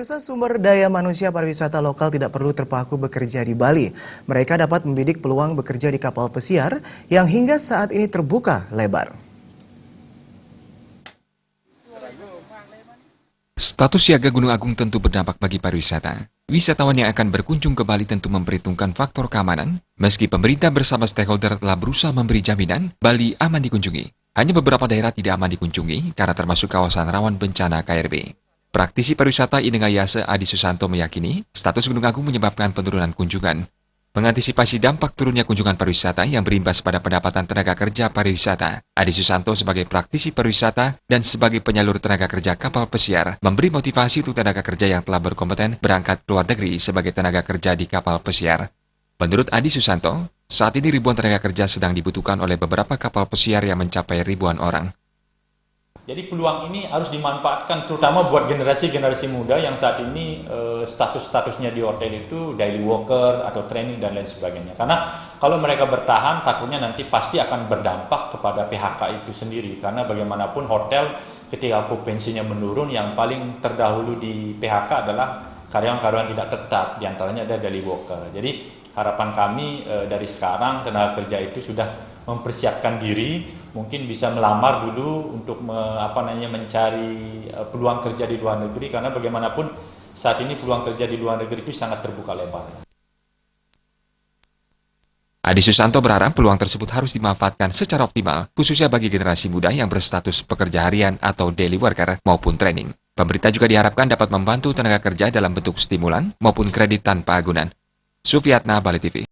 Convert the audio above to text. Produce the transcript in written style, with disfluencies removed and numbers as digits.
Pemirsa, sumber daya manusia pariwisata lokal tidak perlu terpaku bekerja di Bali. Mereka dapat membidik peluang bekerja di kapal pesiar yang hingga saat ini terbuka lebar. Status siaga Gunung Agung tentu berdampak bagi pariwisata. Wisatawan yang akan berkunjung ke Bali tentu memperhitungkan faktor keamanan, meski pemerintah bersama stakeholder telah berusaha memberi jaminan Bali aman dikunjungi. Hanya beberapa daerah tidak aman dikunjungi karena termasuk kawasan rawan bencana KRB. Praktisi pariwisata Inengayase Adi Susanto meyakini status Gunung Agung menyebabkan penurunan kunjungan. Mengantisipasi dampak turunnya kunjungan pariwisata yang berimbas pada pendapatan tenaga kerja pariwisata, Adi Susanto sebagai praktisi pariwisata dan sebagai penyalur tenaga kerja kapal pesiar memberi motivasi untuk tenaga kerja yang telah berkompeten berangkat ke luar negeri sebagai tenaga kerja di kapal pesiar. Menurut Adi Susanto, saat ini ribuan tenaga kerja sedang dibutuhkan oleh beberapa kapal pesiar yang mencapai ribuan orang. Jadi peluang ini harus dimanfaatkan terutama buat generasi-generasi muda yang saat ini status-statusnya di hotel itu daily worker atau training dan lain sebagainya. Karena kalau mereka bertahan takutnya nanti pasti akan berdampak kepada PHK itu sendiri. Karena bagaimanapun hotel ketika okupansinya menurun yang paling terdahulu di PHK adalah karyawan-karyawan tidak tetap, diantaranya ada daily worker. Jadi harapan kami dari sekarang tenaga kerja itu sudah mempersiapkan diri, mungkin bisa melamar dulu untuk mencari peluang kerja di luar negeri, karena bagaimanapun saat ini peluang kerja di luar negeri itu sangat terbuka lebar. Adi Susanto berharap peluang tersebut harus dimanfaatkan secara optimal, khususnya bagi generasi muda yang berstatus pekerja harian atau daily worker maupun training. Pemerintah juga diharapkan dapat membantu tenaga kerja dalam bentuk stimulan maupun kredit tanpa agunan. Sufiatna, Bali TV.